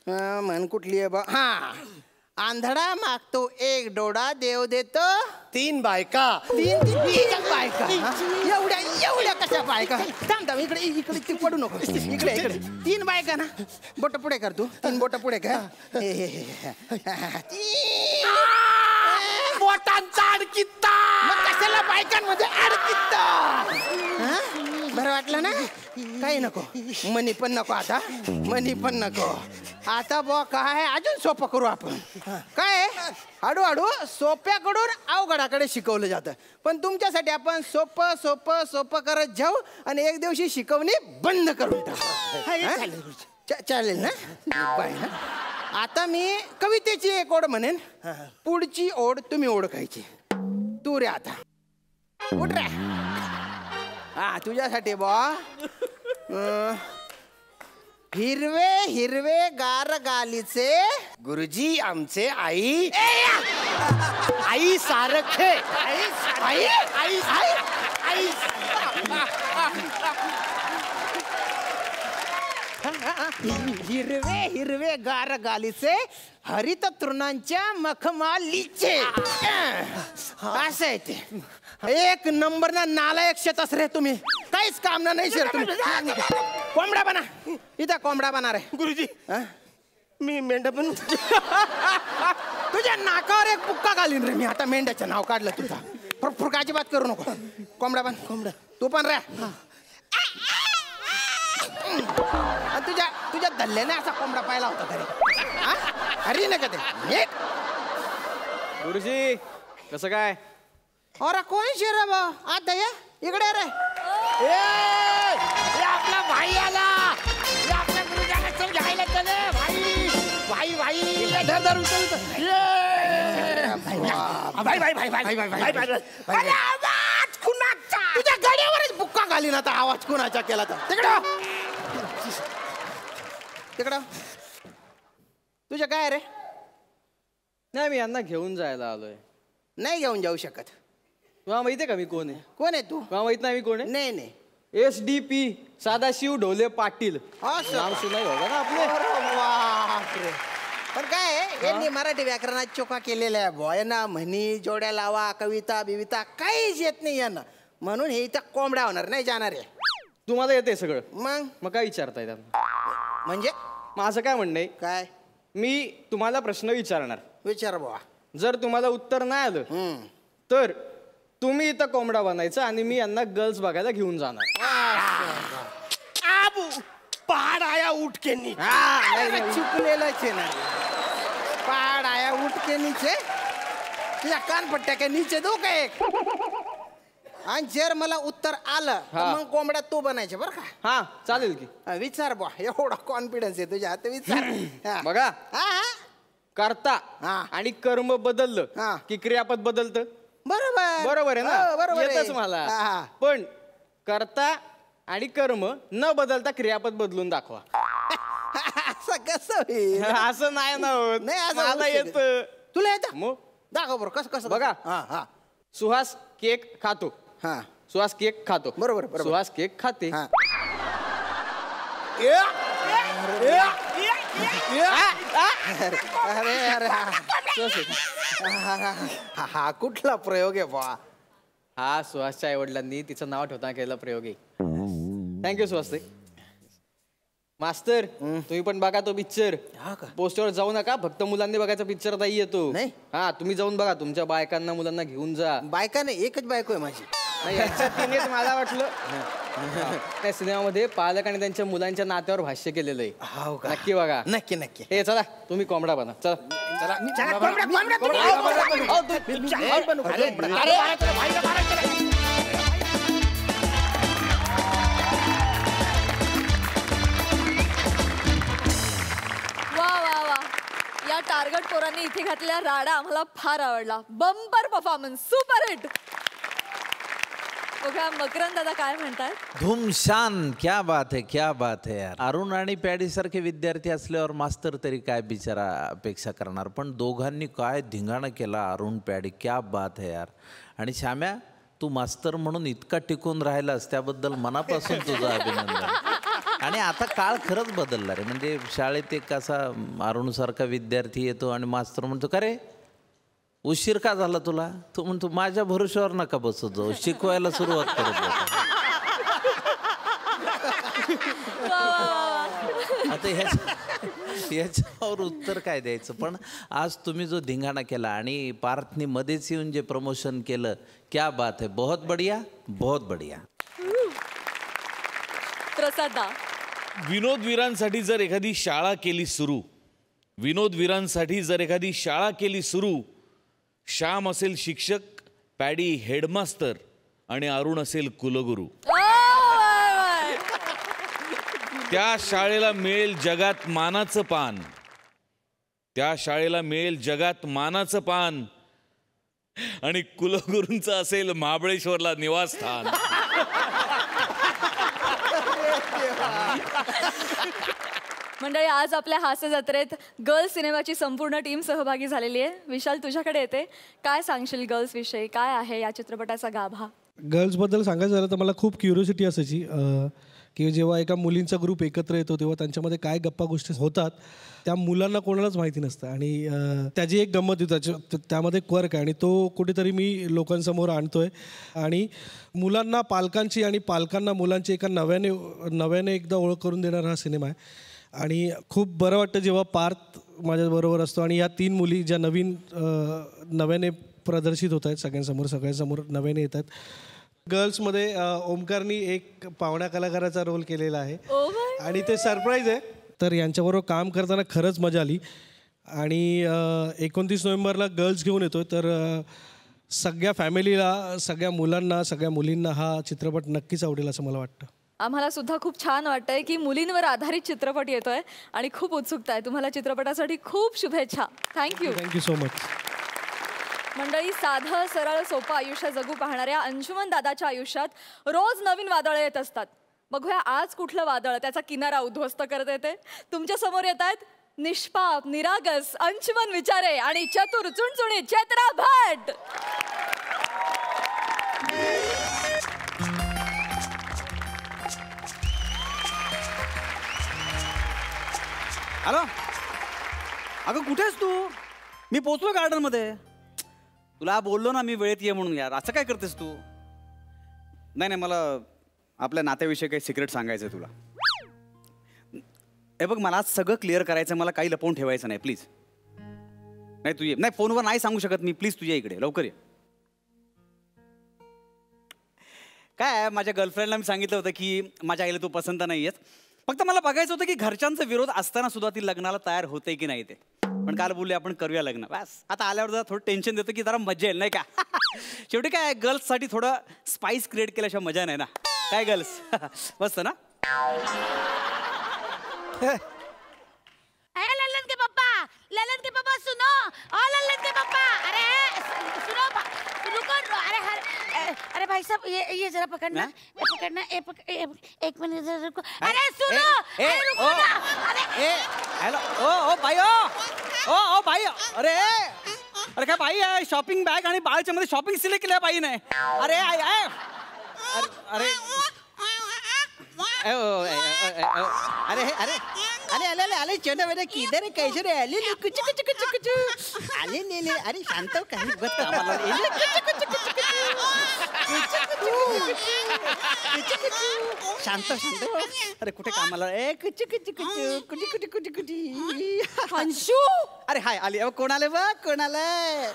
म्हण कुठली आहे बा? हा, आंधळा मागतो एक डोळा, देव देतो 3 बायका. 3 बायका. एवढ्या कशा बायका? थांब इकडे पडू नको. इकडे 3 बायका ना. बोट पुढे कर तू. 3 बोट पुढे कर. बोटांचा अडकित्ता. मग कशाला बायकांमध्ये अडकित्ता? बरं वाटलं ना? काही नको. मनी पण नको आता. मनी पण नको आता. बो काय अजून सोपं करू आपण. काय हळूहळू सोप्याकडून अवघडाकडे शिकवलं जातं. पण तुमच्यासाठी आपण सोपं सोपं सोपं करत जाऊ आणि एक दिवशी शिकवणी बंद करून टाकू. चालेल ना? बाय ना. आता मी कवितेची एक ओढ म्हणेन, पुढची ओढ तुम्ही ओळखायची. तू रे आता उठ रे. हा तुझ्यासाठी बा. हिरवे हिरवे गार गालीचे गुरुजी आमचे आई. आई सारखे. आई आई आई. हिरवे हिरवे गार गालीचे हरित तृणांच्या मखमालीचे. असं आहे ते. एक नंबर ना नालायक शेतस रे तुम्ही. काहीच काम ना नाही शेर तुम्ही. कोंबडा बना इथं. कोंबडा बना रे. गुरुजी मी मेंढा पण. तुझ्या नाकावर एक बुक्का घालीन रे मी आता. मेंढ्याचं नाव काढलं तुझा. फुरकाची बात करू नको. कोंबडा बन. कोंबडा तू पण रे. तुझ्या धल्ल्याने असा कोंबडा पाहिला होता घरी. हरी नका ते. गुरुजी कसं काय? अरे कोण शिर आता या इकडे रे. आपला भाई आला. आपल्या गुरुजाला समजायला चले. भाई भाई भाई. धर उचल. भाई भाई भाई भाई भाई भाई. अरे आवाज कुणाचा? तुझ्या गाड्यावरच बुक्का घालीन आता. आवाज कुणाचा केला तर. तिकडं तुझ्या काय रे? नाही मी यांना घेऊन जायला आलोय. नाही घेऊन जाऊ शकत. तुला माहितीये का मी कोण आहे? कोण आहे तू? तुला माहित नाही मी कोण आहे? नाही नाही. SDP सदाशिव ढोले पाटील. नाव सुनाई होगा ना आपले. बापरे. पण काय यांनी मराठी व्याकरणात चोका केलेल्या आहे बुवा. यांना म्हणी जोड्या लावा कविता बिविता काहीच येत नाही यांना. म्हणून हे इथं कोंबड्या होणार नाही जाणार आहे. तुम्हाला येते सगळं? मग काय विचारताय त्यांना? म्हणजे माझं काय म्हणणं आहे, काय? मी तुम्हाला प्रश्न विचारणार. विचार बुवा. जर तुम्हाला उत्तर नाही आलं तर तुम्ही इथं कोंबडा बनायचा आणि मी यांना गर्ल्स बघायला घेऊन जाणार. आबू पहाड आया उठ के चुकलेलंच आहे ना. पहाड आया उठ के नीचे. तुझ्या कानपट्ट्या काय नीचे दो काय? आणि जर मला उत्तर आलं तर मग कोंबड्या तू बनायचे बरं का? हा चालेल की. विचार बुवा. एवढा कॉन्फिडन्स आहे तुझ्या हात. विचार. बघा करता हा. आणि कर्म बदललं की क्रियापद बदलतं. बरोबर बरोबर आहे ना? बरोबर आहे. येतच मला. पण करता आणि कर्म न बदलता क्रियापद बदलून दाखवा. असं कसं होईल? असं नाही ना होत. नाही, असं मला होऊ शकत. येत. तुला येतं? मग दाखव बरं कसं कसं. बघा. हा सुहास केक खातो. हा सुहास केक खातो. बरोबर. सुहास केक खाते. हा. अरे अरे हा कुठला प्रयोग आहे बा? हा सुहासच्या आईवडिलांनी तिचं नाव ठेवताना केलेला प्रयोग आहे. थँक्यू सुहास. मास्तर तुम्ही पण बघा तो पिक्चर. पोस्टरवर जाऊ नका, फक्त मुलांनी बघायचा पिक्चर नाही येतो. नाही? हा तुम्ही जाऊन बघा, तुमच्या बायकांना मुलांना घेऊन जा. बायका नाही, एकच बायको आहे माझी. नाही याच्यात तिनेच मला वाटलं त्या सिनेमामध्ये पालक आणि त्यांच्या मुलांच्या नात्यावर भाष्य केलेलं आहे. हो का? नक्की बघा. नक्की नक्की. हे चला तुम्ही कोंबडा बना. चला वा वा वा, या टार्गट पोरांनी इथे घातलेला राडा आम्हाला फार आवडला. Bumper performance, super hit. बघा मकरंद दादा काय म्हणतात. धूमशान, क्या बात है, क्या बात है यार. अरुण आणि पॅडी सारखे विद्यार्थी असल्यावर मास्तर तरी काय बिचारा अपेक्षा करणार, पण दोघांनी काय धिंगाणा केला अरुण पॅडी, क्या बात है यार. आणि श्याम्या, तू मास्तर म्हणून इतका टिकून राहिलास त्याबद्दल मनापासून तुझं अभिनंदन. आणि आता काळ खरंच बदलला रे. म्हणजे शाळेत एक असा अरुणसारखा विद्यार्थी येतो आणि मास्तर म्हणतो का रे उशीर का झाला तुला. तू म्हणतो माझ्या भरोश्यावर नका बसत जाऊ, शिकवायला सुरुवात करत जातो. आता याच्यावर उत्तर काय द्यायचं. पण आज तुम्ही जो धिंगाणा केला आणि पार्थनी मध्येच येऊन जे प्रमोशन केलं, क्या बात है, बहुत बढ़िया, बहुत बढ़िया. प्रसादा, विनोदवीरांसाठी जर एखादी शाळा केली सुरू, विनोदवीरांसाठी जर एखादी शाळा केली सुरू, श्याम असेल शिक्षक, पॅडी हेडमास्टर आणि अरुण असेल कुलगुरू. त्या शाळेला मिळेल जगात मानाचं पान, त्या शाळेला मिळेल जगात मानाचं पान आणि कुलगुरूंचं असेल महाबळेश्वरला निवासस्थान. मंडळी आज आपल्या हास्य जत्रेत गर्ल्स सिनेमाची संपूर्ण टीम सहभागी झालेली आहे. विशाल तुझ्याकडे येते, काय सांगशील गर्ल्स विषयी, काय आहे या चित्रपटाचा गाभा. गर्ल्सबद्दल सांगायचं झालं तर मला खूप क्युरियोसिटी असायची की जेव्हा एका मुलींचा ग्रुप एकत्र येतो तेव्हा त्यांच्यामध्ये काय गप्पा गोष्टी होतात त्या मुलांना कोणालाच माहिती नसतं. आणि त्याची एक गंमत होती, त्यामध्ये क्वर्क आहे आणि तो कुठेतरी मी लोकांसमोर आणतोय. आणि मुलांना पालकांची आणि पालकांना मुलांची एका नव्याने एकदा ओळख करून देणारा हा सिनेमा आहे. आणि खूप बरं वाटतं जेव्हा पार्थ माझ्याबरोबर असतो आणि या 3 मुली ज्या नव्याने प्रदर्शित होत आहेत सगळ्यांसमोर नव्याने येतात. गर्ल्समध्ये ओमकारनी एक पाहुण्या कलाकाराचा रोल केलेला आहे आणि ते सरप्राईज आहे. तर यांच्याबरोबर काम करताना खरंच मजा आली. आणि 29 नोव्हेंबरला गर्ल्स घेऊन येतो, तर सगळ्या फॅमिलीला, सगळ्या मुलांना, सगळ्या मुलींना हा चित्रपट नक्कीच आवडेल असं मला वाटतं. आम्हाला सुद्धा खूप छान वाटतंय की मुलींवर आधारित चित्रपट येतोय आणि खूप उत्सुकता आहे. तुम्हाला चित्रपटासाठी खूप शुभेच्छा. Thank you so much. मंडळी, साधं सरळ सोपं आयुष्य जगू पाहणाऱ्या अंशुमन दादाच्या आयुष्यात रोज नवीन वादळं येत असतात. बघूया आज कुठलं वादळ त्याचा किनारा उद्ध्वस्त करत येते. तुमच्या समोर येत आहेत निष्पाप, निरागस अंशुमन विचारे आणि चतुर चुणचुणी चेत्रा भट. हॅलो, अगं कुठे आहेस तू? मी पोचलो गार्डनमध्ये. तुला बोललो ना मी वेळेत ये म्हणून. यार असं काय करतेस तू? नाही, मला आपल्या नात्याविषयी काही सिक्रेट सांगायचं आहे तुला. हे बघ, मला आज सगळं क्लिअर करायचं, मला काही लपवून ठेवायचं नाही. प्लीज. नाही तू ये. नाही, फोनवर नाही सांगू शकत मी. प्लीज तुझ्या इकडे लवकर ये. काय माझ्या गर्लफ्रेंडला मी सांगितलं होतं की माझ्या आईला तू पसंत नाही आहेस. फक्त मला बघायचं होतं की घरच्यांचा विरोध असताना सुद्धा ती लग्नाला तयार होते की नाही ते. पण काल बोलले आपण करूया लग्न. बस आता आल्यावर जरा थोडं टेन्शन देतं की जरा मजा येईल नाही का. शेवटी काय गर्ल्ससाठी थोडं स्पाइस क्रिएट केल्याशिवाय मजा नाही ना. काय गर्ल्स मस्त ना. ललन के पापा सुनो. ओ ललन के पापा, अरे सुनो, रुको. अरे भाई साहब, ये जरा पकड़ना. एक मिनट जरा रुको. अरे सुनो, अरे रुको ना. अरे हेलो. ओ भाई, ओ भाई. अरे काय बाई आहे, शॉपिंग बॅग आणि बाळाच्या मध्ये शॉपिंग सिलेक्ट केल्या बाई नाही. अरे अरे अरे अले अले अले चोना बेटा किधर है कैसे रे अले कुछ कुछ कुछ कुछ अले ले ले अरे शांत हो काही उगत कामाला अले कुछ कुछ कुछ शांत शांत अरे कुठे कामाला ए कुछ कुछ कुछ कुछ कुछ कुछ कुछ अंशू अरे हाय आली अब कोण आले बघ कोण आलंय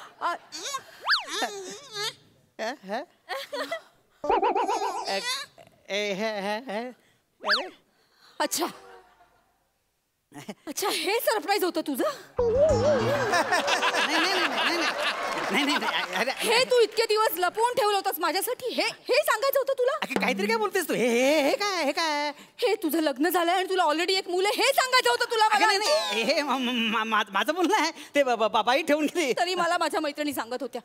अच्छा अच्छा हे सरप्राईज होतं तुझं हे तू इतके दिवस लपवून ठेवलं होतंस माझ्यासाठी हे हे सांगायचं होतं तुला काहीतरी काय बोलतेस तू हे हे हे काय हे काय हे तुझं लग्न झालंय आणि तुला ऑलरेडी एक मुलं हे सांगायचं होतं तुला मला हे माझं बोलणं आहे ते बाई ठेवून गेली तरी मला माझ्या मैत्रिणी सांगत होत्या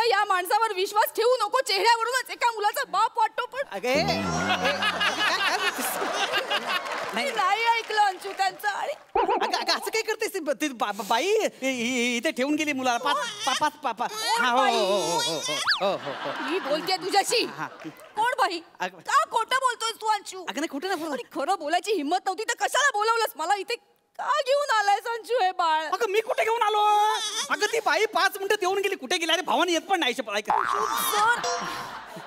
या माणसावर विश्वास ठेवू नको चेहऱ्यावरूनच एका मुलाचा बाप वाटतो पण नाही ऐकलं अंशू त्यांचं आणि असं काय करतेस ती बाई इथे ठेवून गेली मुलाला पाच पापा मी बोलते तुझ्याशी कोण बाई का खोटं बोलतोय तू अंशू अगं नाही खोटं नाही खरं बोलायची हिंमत नव्हती तर कशाला बोलवलंस मला इथे का घेऊन आलाय संजू हे बाळ अगं मी कुठे घेऊन आलो अगं ती बाई 5 मिनिटं देऊन गेली कुठे गेली अरे भावानी येत पण नाही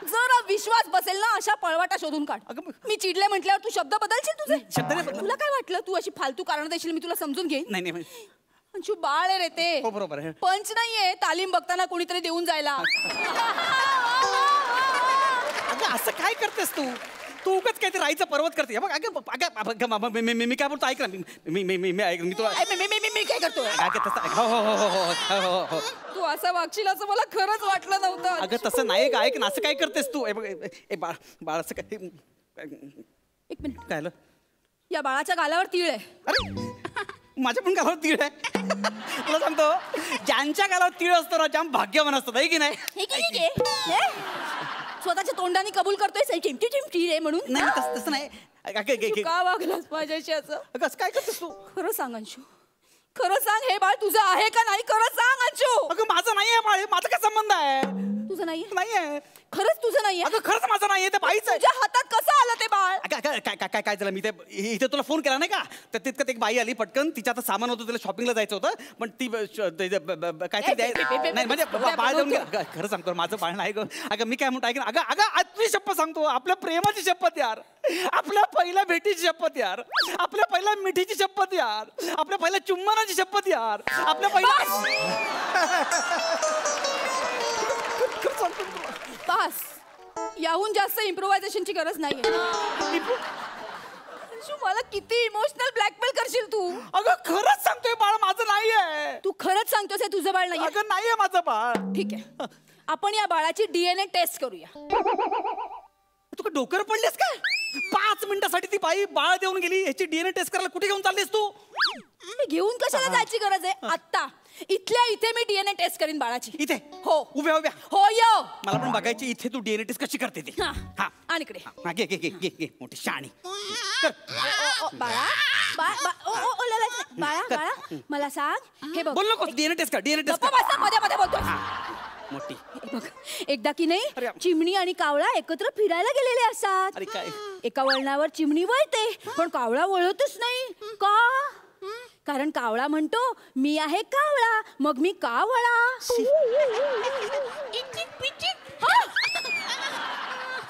जर विश्वास बसेल ना अशा पळवाटा शोधून काढ मी चिडले म्हटल्यावर तू शब्द बदलशील तुझे तुला काय वाटलं तू अशी फालतू कारण देशील मी तुला समजून घेईन नाही अंशू बाळ आहे रे ते बरोबर आहे पंच नाहीये तालीम बघताना कोणीतरी देऊन जायला अगं असं काय करतेस तू उगाच काय ते राईचं पर्वत करते बघ अगं मी काय बोलतो ऐक ना मी तुला मी काय करतोय हो तू असं वागशील असं मला खरंच वाटलं नव्हतं अगं तसं नाही का ऐक ना असं काय करतेस तू बाळ असं काय एक मिनिट काय झालं या बाळाच्या गालावर तीळ आहे अरे माझ्या पण गालावर तीळ आहे तुला सांगतो ज्यांच्या गालावर तीळ असतो ना ज्या भाग्यवान असतात आहे की नाही स्वतःच्या तोंडाने कबूल करतोय चिमटी चिमटी रे म्हणून नाही तसं नाही का वागलास माझ्याशी असं कसं काय करतेस तू खरं सांग अंशू खरं सांग हे बाळ तुझं आहे का नाही खरं सांग अंशू अगं माझं नाहीये बाळ माझा काय संबंध आहे तुझं नाहीये खरंच तुझं नाहीये अगं खरंच माझं नाहीये ते बाईच तुझ्या हातात कसं आलं ते बाळ काय झालं मी ते इथे तुला फोन केला नाही का तर तितकं एक बाई आली पटकन तिच्या आता सामान होतं तिला शॉपिंगला जायचं होतं पण ती काहीतरी नाही म्हणजे बाळ देऊन खरं सांगतो माझं बाळ नाही गं अगं मी काय म्हणतो ऐक ना अगं तुझी शपथ सांगतो आपल्या प्रेमाची शपथ यार आपल्या पहिल्या भेटीची शपथ यार आपल्या पहिल्या मिठीची शपथ यार आपल्या पहिल्या चुंबनाची शपथ यार आपल्या पास याहून जास्त इम्प्रोव्हायझेशनची गरज नाहीये मला किती इमोशनल ब्लॅकमेल करशील तू अगं खरंच सांगतोय बाळ माझं नाहीये तू खरंच सांगतोस हे तुझं बाळ नाही अगं नाहीये माझं बाळ ठीक आहे आपण या बाळाची DNA टेस्ट करूया तू का डोकर पडलेस काय 5 मिनिटासाठी ती बाई बाळ देऊन गेली याची DNA टेस्ट करायला कुठे घेऊन चाललीस तू मी घेऊन कशाला जायची गरज आहे आता इथल्या इथे मी DNA टेस्ट करीन बाळाची इथे हो उभ्या हो यो मला पण बघायची इथे तू DNA टेस्ट कशी करते ती हा आणि इकडे घे मोठी शाणी बाळा बाळा मला सांग हे बघ बोल नको DNA टेस्ट कर DNA टेस्ट मध्ये मध्ये बोलतोय मोठी बघ एकदा की नाही चिमणी आणि कावळा एकत्र फिरायला गेलेले असतात अरे काय एका वळणावर चिमणी वळते पण कावळा वळतच नाही का कारण कावळा म्हणतो मी आहे कावळा मग मी का वळा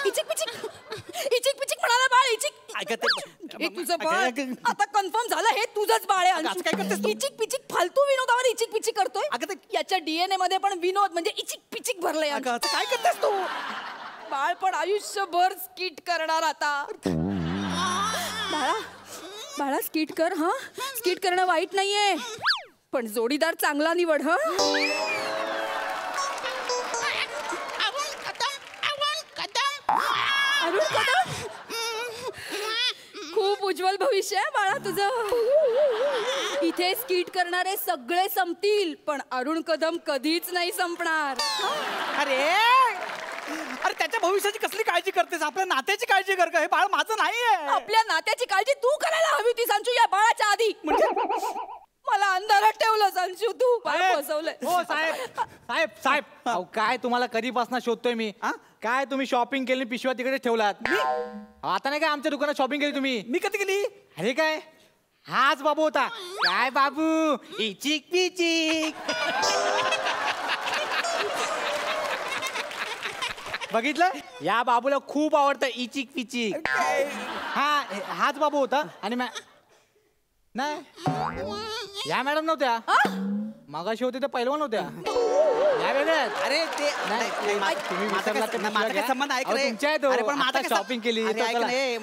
इचिक पिचिक म्हणाला बाळ इचिक हे तुझं बाळ आता कन्फर्म झालं हे तुझंच बाळ आहे इचिक पिचिक फालतू विनोदावर इचिक पिचिक करतोय याच्या DNA मध्ये पण विनोद म्हणजे इचिक पिचिक भरलंय काय करतेस तू बाळ पण आयुष्यभर स्किट करणार आता बाळा स्किट कर हा स्किट करणं वाईट नाहीये पण जोडीदार चांगला निवड हा अरुण कदम खूप उज्ज्वल भविष्य आहे बाळा तुझं इथे स्किट करणारे सगळे संपतील पण अरुण कदम कधीच नाही संपणार अरे त्याच्या भविष्याची कसली काळजी करतेस आपल्या नात्याची काळजी कर का हे बाळ माझं नाहीये आपल्या नात्याची काळजी तू करायला हवी होती संजू या बाळाच्या आधी म्हणजे मला अंधारात ठेवलं संजू तू बाळ फसवलंय हो साहेब अहो काय तुम्हाला कधीपासून शोधतोय मी काय तुम्ही शॉपिंग केली पिशव्या तिकडे ठेवलात आता नाही काय आमच्या दुकानात शॉपिंग केली तुम्ही मी कधी केली अरे काय हाच बाबू होता. काय बाबू, इचिक पिचिक. बघितलं, या बाबूला खूप आवडतं इचिक पिचिक. हाच बाबू होता. आणि नाही, या मॅडम नव्हत्या, मगाशी होते त्या पहिलवान होत्या. या वेगळ्या. अरे ते तुम्ही विसरलात तर माझा काय संबंध ऐक रे. तुमच्या आहे तो. अरे पण माझा काय शॉपिंग केली. अरे ऐक नाही,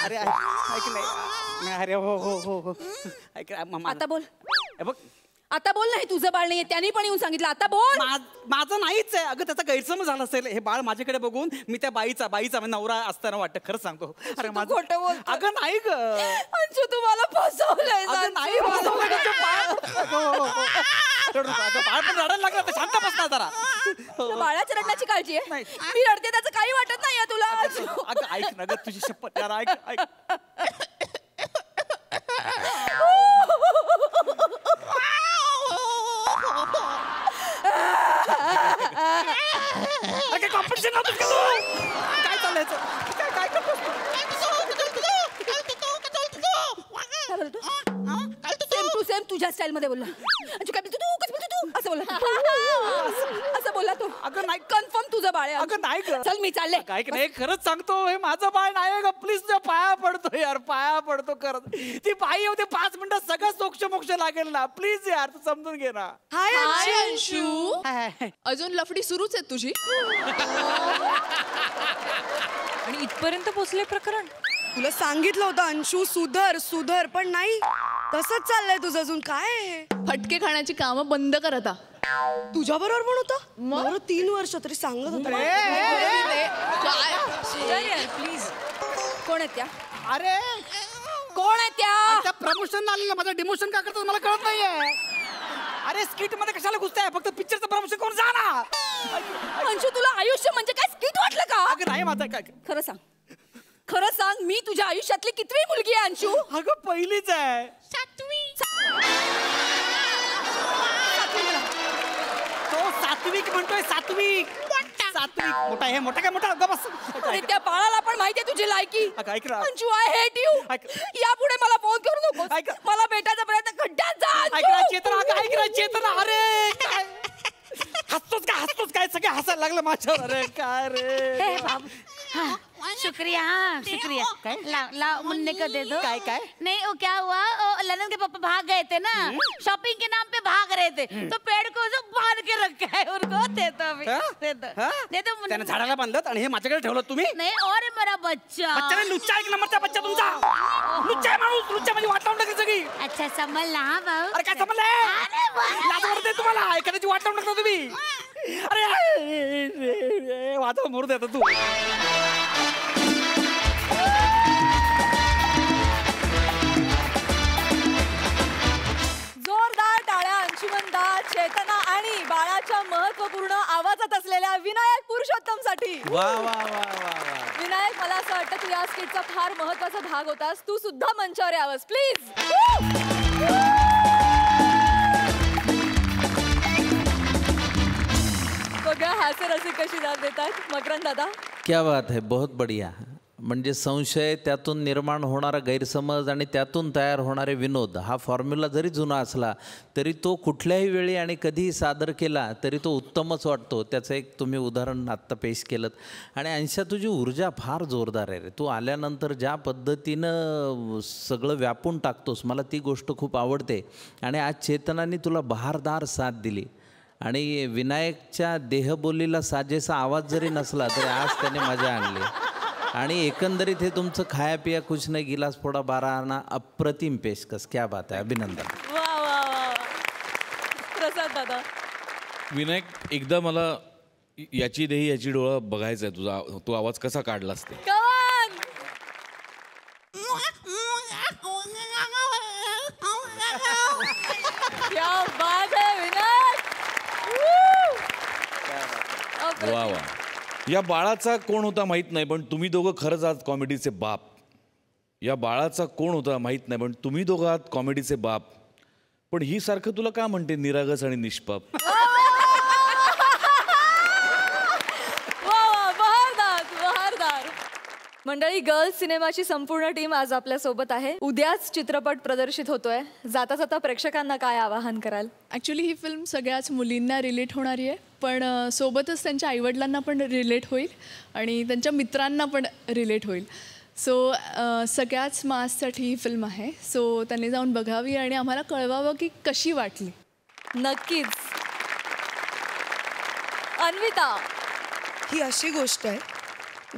अरे ऐक नाही. अरे हो हो हो हो ऐक आता बोल, बघ आता बोल. नाही तुझं बाळ नाहीये, त्यांनी पण येऊन सांगितलं. आता बोल. माझं नाहीच आहे. अगं त्याचा गैरसमज झाला असेल. हे बाळ माझ्याकडे बघून मी त्या बाईचा म्हणजे नवरा असताना वाटतं. खरंच सांगतो. अरे माझं खोटं बोल. अगं नाही ग अंशू, तू मला फसवलंय. अगं नाही फसवलं. बाळ पण रडायला लागलं तर शांत बसणार जरा. तुला बाळाच्या रडण्याची काळजी आहे? मी रडते त्याचं काही वाटत नाहीये तुला. अगं ऐक ना ग, तुझी शपथ यार, ऐक ऐक. कॉम्पिटिशन नव्हतं का तू? काय चालायचं? काय करतोस तू? सेम तुझ्या स्टाईल मध्ये बोलला. काय बोलतो तू? कसं बोलतो तू? असं बोलला. असं बोलला तू. अगं नाही, कन्फर्म तुझं बाळ आहे. अगं नाही ग. चल मी चालले. काय नाही, खरंच सांगतो, हे माझं बाळ नाही ग. प्लीज तुझ्या पाया पडतो यार, पाया पडतो. खरंच ती बाई होते 5 मिनिटात सगळं सोक्ष मोक्ष लागेल ना. प्लीज यार, तू समजून घे ना. हाय अंशू, अजून लफडी सुरूच आहे तुझी. आणि इथपर्यंत पोहोचले प्रकरण. तुला सांगितलं होतं अंशू, सुधर सुधर, पण नाही. तसंच चाललंय तुझं अजून. काय फटके खाण्याची कामं बंद कर आता. तुझ्या बरोबर पण होता? बरोबर 3 वर्ष तरी सांगत होता. प्लीज. कोण आहेत त्या? अरे कोण आहेत त्या? प्रमोशन आलेलं, माझं डिमोशन का करतात मला कळत नाहीये. अरे स्किट मध्ये कशाला घुसताय? फक्त पिक्चरचं प्रमोशन करून जा ना. अंशू, तुला आयुष्य म्हणजे काय स्किट वाटलं का? अगं नाही, माझं काय. खरं सांग, खरं सांग, मी तुझ्या आयुष्यातली कितवी मुलगी आहे अंशू? अगं पहिलीच आहे. 7वी. तो सात्विक म्हणतोय. सात्विक मोठा. हे मोठा काय मोठा? बस. अरे त्या बाळाला पण माहितीये तुझी लायकी. ऐक ना. Anshu, I hate you. यापुढे मला फोन करू नको. मला भेटायचा प्रयत्न खड्ड्यात जा. ऐक ना चेतना, ऐक ना चेतना. अरे काय हसतोच काय? सगळे हसायला लागलं माझ्यावर. अरे काय रे बाबू. शुक्रिया. हाँ शुक्रिया. ला मुन्ने को दे दो. काय? नहीं वो क्या हुआ, ललन के पापा भाग गए थे ना, शॉपिंग के नाम पे भाग रहे थे, तो पेड़ को जो बांध के रखा है उनको. दे दो अभी. दे दो मुन्ने. त्याने झाडाला बांधलं आणि हे माझ्याकडे ठेवलं तुम्ही. नहीं, और है मेरा बच्चा. बच्चा लुच्चा. 1 नंबरचा बच्चा तुमचा. लुच्चा माणूस. लुच्चा म्हणजे वाट लावून टाकली सगळी. अच्छा समजला हा भाऊ. अरे काय समजलंय? लाज वाटते तुम्हाला? एखाद्याची वाट लावून टाकता तुम्ही. अरे वाचा मोरू देता तू. जोरदार टाळ्या अंशुमनदा, चेतना आणि बाळाच्या महत्वपूर्ण आवाजात असलेल्या विनायक पुरुषोत्तमसाठी. वा वा वा वा वा. विनायक, मला असं वाटतं तू या स्किटचा फार महत्वाचा भाग होतास. तू सुद्धा मंचावर यावंस प्लीज. बघा हास्यरसिक कशी दाद देतात. मकरंद दादा. क्या बात है, बहुत बढ़िया. म्हणजे संशय, त्यातून निर्माण होणारा गैरसमज आणि त्यातून तयार होणारे विनोद, हा फॉर्म्युला जरी जुना असला तरी तो कुठल्याही वेळी आणि कधीही सादर केला तरी तो उत्तमच वाटतो. त्याचं एक तुम्ही उदाहरण आत्ता पेश केलं. आणि अंशा, तुझी ऊर्जा फार जोरदार आहे रे. तू आल्यानंतर ज्या पद्धतीनं सगळं व्यापून टाकतोस, मला ती गोष्ट खूप आवडते. आणि आज चेतनाने तुला बहारदार साथ दिली. आणि विनायकच्या देहबोलीला साजेसा आवाज जरी नसला तरी आज त्याने मजा आणली. आणि एकंदरीत हे तुमचं खाया पिया कुछ नाही गिलास फोडा 12 आणा अप्रतिम पेशकश. क्या बात आहे, अभिनंदन. वा वा वा. प्रसाद दादा. विनायक, एकदा मला याची देही याची डोळा बघायचा आहे तुझा. तू आवाज कसा काढलास ते. कमान. क्या बात है विनायक. वा वा. या बाळाचा कोण होता माहित नाही, पण तुम्ही दोघं खरंच आज कॉमेडीचे बाप. या बाळाचा कोण होता माहित नाही, पण तुम्ही दोघं आहात कॉमेडीचे बाप. पण ही सारखं तुला का म्हणते निरागस आणि निष्पाप? बहारदार. मंडळी, गर्ल्स सिनेमाची संपूर्ण टीम आज आपल्या सोबत आहे. उद्याच चित्रपट प्रदर्शित होतोय. जाता जाता प्रेक्षकांना काय आवाहन कराल? ॲक्च्युली ही फिल्म सगळ्याच मुलींना रिलेट होणारी आहे, पण सोबतच त्यांच्या आईवडिलांना पण रिलेट होईल आणि त्यांच्या मित्रांना पण रिलेट होईल. सो सगळ्याच माससाठी ही फिल्म आहे. सो त्यांनी जाऊन बघावी आणि आम्हाला कळवावं की कशी वाटली. नक्कीच. अन्विता, ही अशी गोष्ट आहे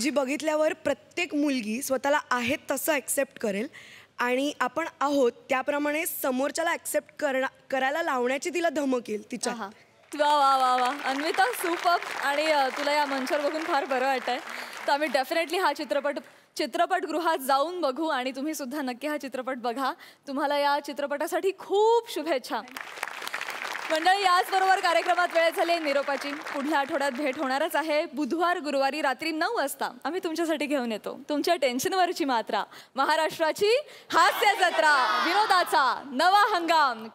जी बघितल्यावर प्रत्येक मुलगी स्वतःला आहे तसं ॲक्सेप्ट करेल आणि आपण आहोत त्याप्रमाणे समोरच्याला ॲक्सेप्ट करायला लावण्याची तिला धमक येईल तिच्या. वा वा वा वा अन्विता, सुपर. आणि तुला या मंचावर बघून फार बरं वाटतंय. तर आम्ही डेफिनेटली हा चित्रपटगृहात जाऊन बघू आणि तुम्ही सुद्धा नक्की हा चित्रपट बघा. तुम्हाला या चित्रपटासाठी खूप शुभेच्छा. मंडळी, याचबरोबर कार्यक्रमात वेळ झाली निरोपाची. पुढल्या आठवड्यात भेट होणारच आहे. बुधवार गुरुवारी रात्री 9 वाजता आम्ही तुमच्यासाठी घेऊन येतो तुमच्या टेन्शनवरची मात्रा, महाराष्ट्राची हास्य जत्रा, विनोदाचा नवा हंगाम.